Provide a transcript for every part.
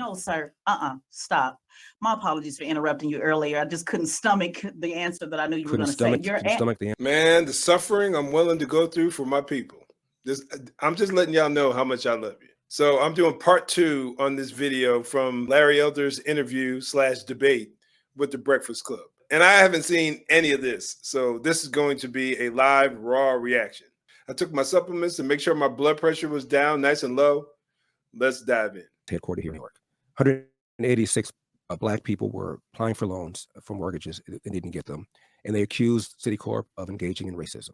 No, sir. Stop. My apologies for interrupting you earlier. I just couldn't stomach the answer that I knew you were going to say. Couldn't stomach the answer. Man, the suffering I'm willing to go through for my people. I'm just letting y'all know how much I love you. So I'm doing part 2 on this video from Larry Elder's interview / debate with the Breakfast Club. And I haven't seen any of this. So this is going to be a live, raw reaction. I took my supplements to make sure my blood pressure was down nice and low. Let's dive in. Headquartered here in New York. 186 Black people were applying for loans for mortgages and didn't get them. And they accused Citicorp of engaging in racism.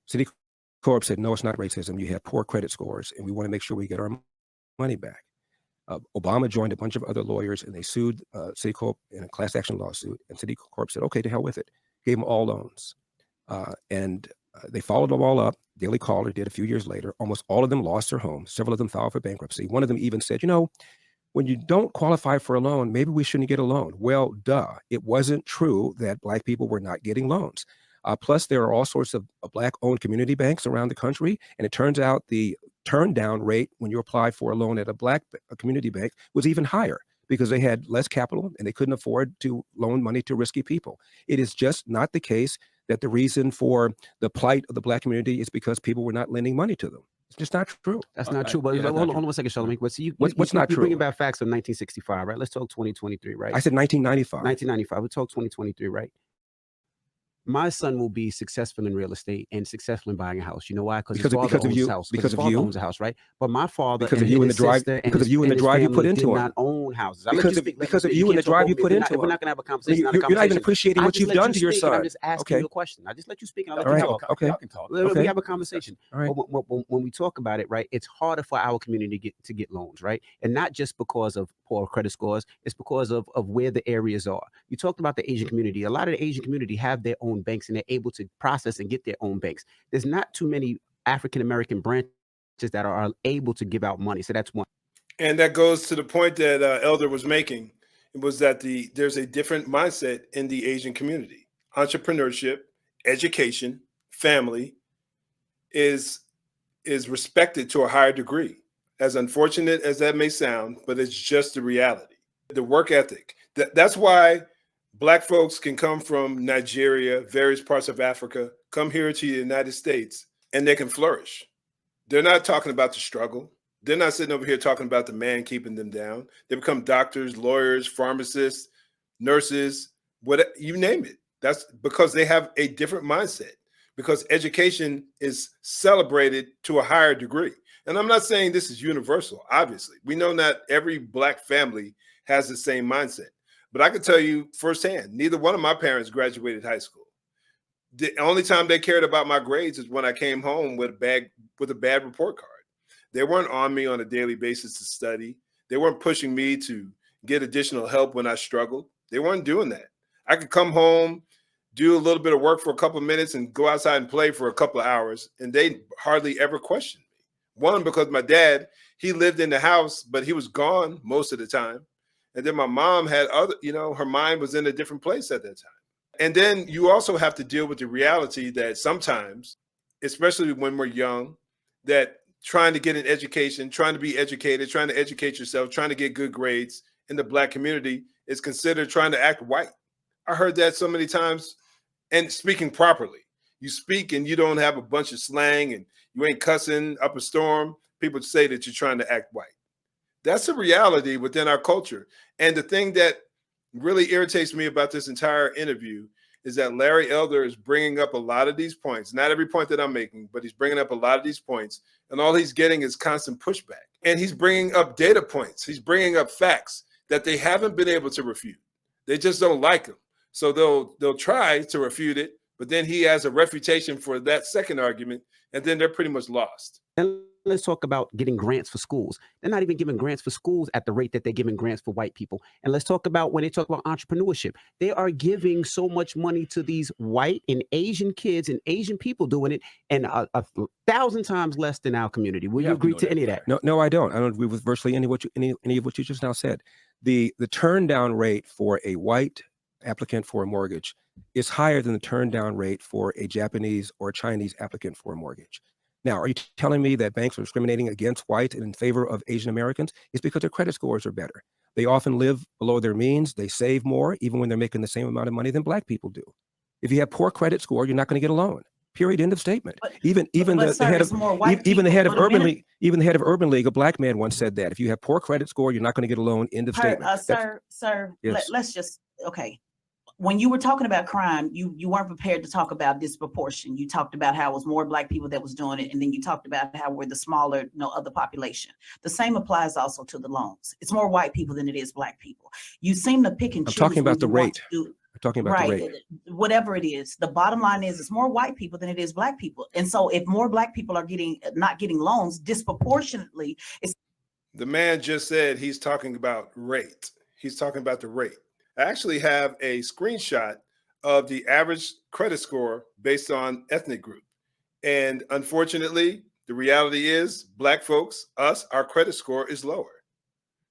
Citicorp said, no, it's not racism. You have poor credit scores, and we want to make sure we get our money back. Obama joined a bunch of other lawyers, and they sued Citicorp in a class action lawsuit. And Citicorp said, okay, to hell with it. Gave them all loans. They followed them all up. Daily Caller did a few years later. Almost all of them lost their homes. Several of them filed for bankruptcy. One of them even said, when you don't qualify for a loan, maybe we shouldn't get a loan. Well, duh. It wasn't true that Black people were not getting loans. Plus, there are all sorts of Black-owned community banks around the country. And it turns out the turn down rate when you apply for a loan at a community bank was even higher because they had less capital and they couldn't afford to loan money to risky people. It is just not the case that the reason for the plight of the Black community is because people were not lending money to them. It's just not true. That's not true. But hold on a second, Charlamagne. What's not true? You're bringing back facts of 1965, right? Let's talk 2023, right? I said 1995. 1995. We'll talk 2023, right? My son will be successful in real estate and successful in buying a house. You know why? Because his father owns a house. Because his father owns a house, right? But my father, because of you and the drive, because of you and the drive you put into it, did not own houses. Because of you and the drive you put into it. We're not going to have a conversation. You're not even appreciating what you've done to your son. I'm just asking you a question. I just let you speak and I'll let you talk. Okay. We have a conversation. When we talk about it, right, it's harder for our community to get loans, right? And not just because of poor credit scores. It's because of where the areas are. You talked about the Asian community. A lot of the Asian community have their own banks and they're able to process and get their own banks. There's not too many African-American branches that are able to give out money. So that's one. And that goes to the point that Elder was making. It was that there's a different mindset in the Asian community. Entrepreneurship, education, family is respected to a higher degree. As unfortunate as that may sound, but it's just the reality. The work ethic. That's why Black folks can come from Nigeria, various parts of Africa, come here to the United States, and they can flourish. They're not talking about the struggle. They're not sitting over here talking about the man keeping them down. They become doctors, lawyers, pharmacists, nurses, whatever, you name it. That's because they have a different mindset, because education is celebrated to a higher degree. And I'm not saying this is universal, obviously. We know not every Black family has the same mindset. But I can tell you firsthand, neither one of my parents graduated high school. The only time they cared about my grades is when I came home with a bad report card. They weren't on me on a daily basis to study. They weren't pushing me to get additional help when I struggled. They weren't doing that. I could come home, do a little bit of work for a couple of minutes and go outside and play for a couple of hours, and they hardly ever questioned me. One, because my dad, he lived in the house, but he was gone most of the time. And then my mom had other, her mind was in a different place at that time. And then you also have to deal with the reality that sometimes, especially when we're young, that trying to get an education, trying to be educated, trying to educate yourself, trying to get good grades in the Black community is considered trying to act white. I heard that so many times. And speaking properly, you speak and you don't have a bunch of slang and you ain't cussing up a storm. People say that you're trying to act white. That's a reality within our culture. And the thing that really irritates me about this entire interview is that Larry Elder is bringing up a lot of these points, not every point that I'm making, but he's bringing up a lot of these points, and all he's getting is constant pushback. And he's bringing up data points. He's bringing up facts that they haven't been able to refute. They just don't like them. So they'll try to refute it, but then he has a refutation for that second argument, and then they're pretty much lost. And let's talk about getting grants for schools. They're not even giving grants for schools at the rate that they're giving grants for white people. And let's talk about when they talk about entrepreneurship. They are giving so much money to these white and Asian kids and Asian people doing it, and a 1,000 times less than our community. Will you agree to any of that? No, I don't. I don't agree with virtually any of what you just now said. The turn down rate for a white applicant for a mortgage is higher than the turn down rate for a Japanese or a Chinese applicant for a mortgage. Now, are you telling me that banks are discriminating against whites and in favor of Asian Americans? It's because their credit scores are better. They often live below their means. They save more, even when they're making the same amount of money than black people do. If you have poor credit score, you're not going to get a loan. Period. End of statement. Even the head of even the head of Urban League, a black man, once said that if you have poor credit score, you're not going to get a loan. End of statement. Sir, yes. let's just when you were talking about crime, you weren't prepared to talk about disproportion. You talked about how it was more black people that was doing it, and then you talked about how we're the smaller, other population. The same applies also to the loans. It's more white people than it is black people. You seem to pick and choose. I'm talking about the rate. I'm talking about the rate. Whatever it is, the bottom line is it's more white people than it is black people. And so if more black people are not getting loans disproportionately, it's the man just said he's talking about rate. He's talking about the rate. I actually have a screenshot of the average credit score based on ethnic group. And unfortunately, the reality is black folks, our credit score is lower.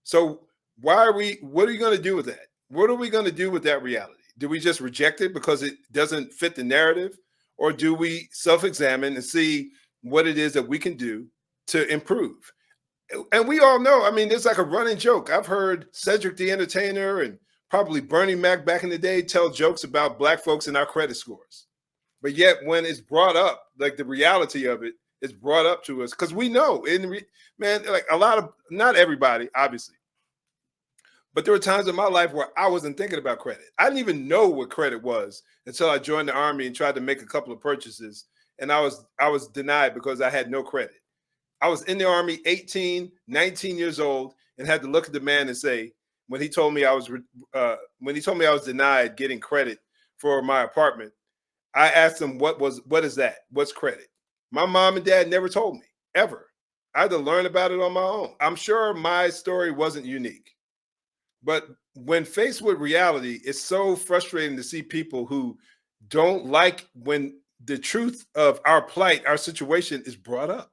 So what are we going to do with that? What are we going to do with that reality? Do we just reject it because it doesn't fit the narrative? Or do we self-examine and see what it is that we can do to improve? And we all know, I mean, it's like a running joke. I've heard Cedric the Entertainer and probably Bernie Mac back in the day tell jokes about black folks and our credit scores. But yet when it's brought up, like the reality of it is brought up to us, because we know, like a lot of, not everybody, obviously, but there were times in my life where I wasn't thinking about credit. I didn't even know what credit was until I joined the Army and tried to make a couple of purchases. And I was denied because I had no credit. I was in the Army 18, 19 years old and had to look at the man and say, when he told me I was denied getting credit for my apartment, I asked him, what is that? What's credit? My mom and dad never told me, ever. I had to learn about it on my own. I'm sure my story wasn't unique. But when faced with reality, it's so frustrating to see people who don't like when the truth of our plight, our situation is brought up.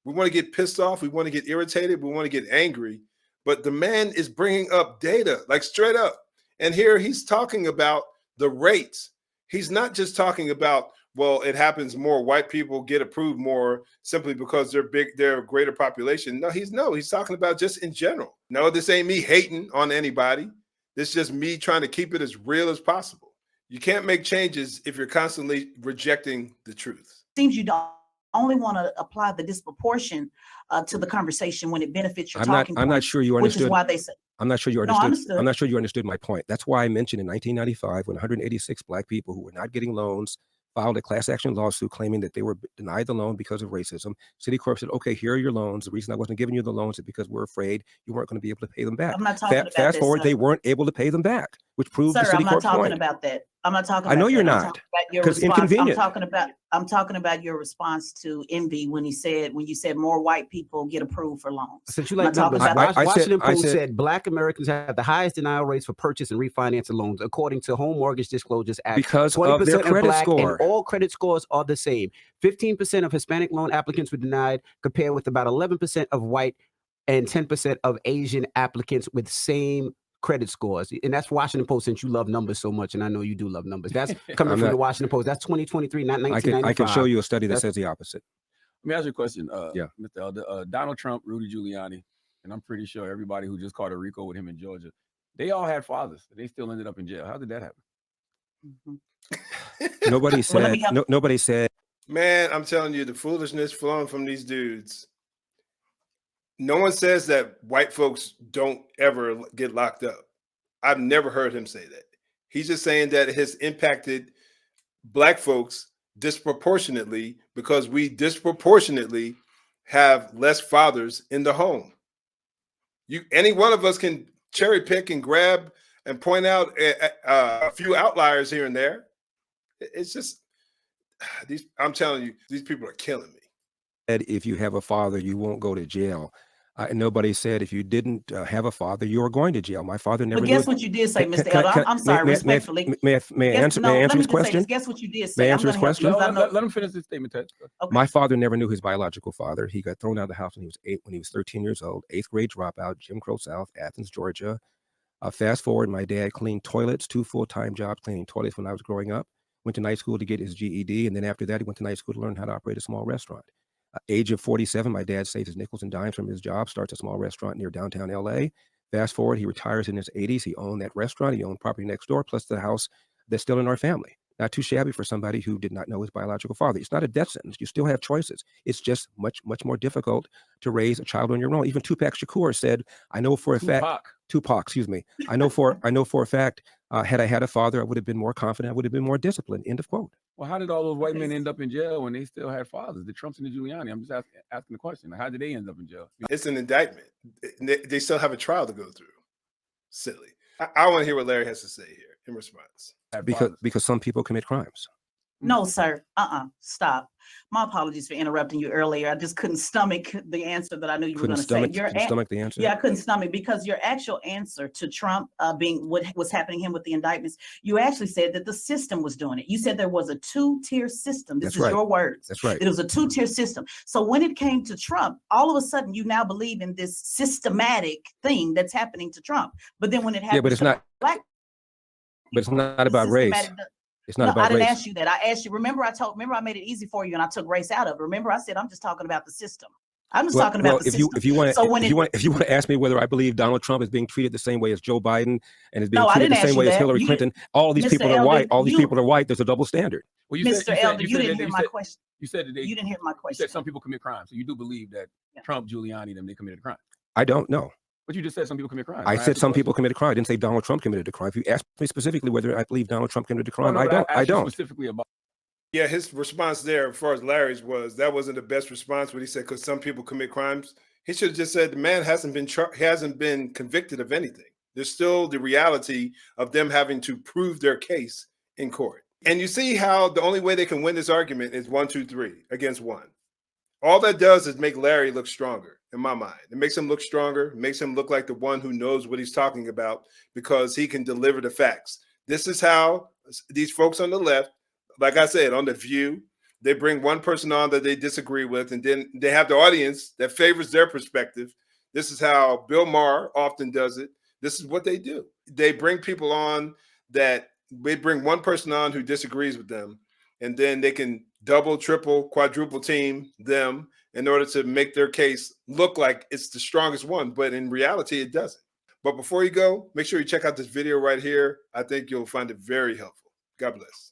We want to get pissed off. We want to get irritated. We want to get angry. But the man is bringing up data, like straight up. And here he's talking about the rates. He's not just talking about, well, it happens more white people get approved more simply because they're a greater population. No, he's talking about just in general. No, this ain't me hating on anybody. This is just me trying to keep it as real as possible. You can't make changes if you're constantly rejecting the truth. Seems you don't only want to apply the disproportion to the conversation when it benefits your talking point. I'm not sure you understood. Which is why they said. I'm not sure you understood. I'm not sure you understood my point. That's why I mentioned in 1995 when 186 black people who were not getting loans filed a class action lawsuit claiming that they were denied the loan because of racism. Citicorp said, okay, here are your loans. The reason I wasn't giving you the loans is because we're afraid you weren't going to be able to pay them back. I'm not talking about Fast forward, they weren't able to pay them back, which proves the Citicorp point. I'm not talking about that. I'm not talking about I know that. you're not. Because inconvenient. I'm talking about your response to Envy when you said more white people get approved for loans. Since you like numbers, Washington Post said black Americans have the highest denial rates for purchase and refinance of loans, according to Home Mortgage Disclosures Act. Because of their credit score. And all credit scores are the same. 15% of Hispanic loan applicants were denied, compared with about 11% of white and 10% of Asian applicants with same credit scores. And that's Washington Post, since you love numbers so much, and I know you do love numbers. That's coming from the Washington Post. That's 2023, not 1995. I can show you a study that says the opposite. Let me ask you a question. Yeah. Mr. Elder, Donald Trump, Rudy Giuliani, and I'm pretty sure everybody who just caught a RICO with him in Georgia, they all had fathers. They still ended up in jail. How did that happen? Mm-hmm. Nobody said. Man, I'm telling you, the foolishness flowing from these dudes. No one says that white folks don't ever get locked up. I've never heard him say that. He's just saying that it has impacted black folks disproportionately because we disproportionately have less fathers in the home. Any one of us can cherry pick and grab and point out a few outliers here and there. It's just I'm telling you, these people are killing me. If you have a father, you won't go to jail. Nobody said if you didn't have a father, you were going to jail. My father never. But guess what you did say, Mr. Elder? I'm sorry, respectfully. May I answer his question? Guess what you did say. May I answer his question? Let him finish his statement, Ted. Okay. My father never knew his biological father. He got thrown out of the house when he was 13 years old. 8th grade dropout, Jim Crow South, Athens, Georgia. Fast forward, my dad cleaned toilets, 2 full-time jobs cleaning toilets when I was growing up. Went to night school to get his GED, and then after that, he went to night school to learn how to operate a small restaurant. Age of 47, my dad saved his nickels and dimes from his job, starts a small restaurant near downtown LA. Fast forward, he retires in his 80s. He owned that restaurant. He owned property next door, plus the house that's still in our family. Not too shabby for somebody who did not know his biological father. It's not a death sentence. You still have choices. It's just much, much more difficult to raise a child on your own. Even Tupac Shakur said, I know for a fact, Tupac, excuse me. I know for a fact, had I had a father, I would have been more confident. I would have been more disciplined. End of quote. Well, how did all those white men end up in jail when they still had fathers? The Trumps and the Giuliani. I'm just asking the question. How did they end up in jail? It's an indictment. They still have a trial to go through. Silly. I want to hear what Larry has to say here in response. Because some people commit crimes. No, sir. Stop. My apologies for interrupting you earlier. I just couldn't stomach the answer that I knew you were going to say. Couldn't stomach the answer? Yeah, I couldn't stomach because your actual answer to Trump being what was happening to him with the indictments, you actually said that the system was doing it. You said there was a two-tier system. This That's is right. your words. That's right. It was a two-tier system. So when it came to Trump, all of a sudden you now believe in this systematic thing that's happening to Trump. But then when it happens, Yeah, but it's not. Black, But it's not about race. It's not no, about I didn't race. ask you that. I asked you, remember I made it easy for you and I took race out of it. Remember I said, I'm just talking about the system. I'm just talking about the system. If you want to ask me whether I believe Donald Trump is being treated the same way as Joe Biden and is being treated the same way as Hillary Clinton, all these people are white. All these people are white. There's a double standard. Well, Mr. Elder, you didn't hear my question. You said that you didn't hear my question. You said some people commit crimes. So you do believe that Trump, Giuliani, they committed a crime. I don't know. But you just said some people commit crimes. I said some people committed a crime. I didn't say Donald Trump committed a crime. If you asked me specifically whether I believe Donald Trump committed a crime, I don't. Specifically about. Yeah, his response there, as far as Larry's was, that wasn't the best response. What he said, because some people commit crimes. He should have just said the man hasn't been convicted of anything. There's still the reality of them having to prove their case in court. And you see how the only way they can win this argument is 1, 2, 3 against 1. All that does is make Larry look stronger, in my mind. It makes him look stronger, makes him look like the one who knows what he's talking about because he can deliver the facts. This is how these folks on the left, like I said, on The View, they bring one person on that they disagree with, and then they have the audience that favors their perspective. This is how Bill Maher often does it. This is what they do. They bring people on that they bring one person on who disagrees with them, and then they can double, triple, quadruple team them in order to make their case look like it's the strongest one. But in reality, it doesn't. But before you go, make sure you check out this video right here. I think you'll find it very helpful. God bless.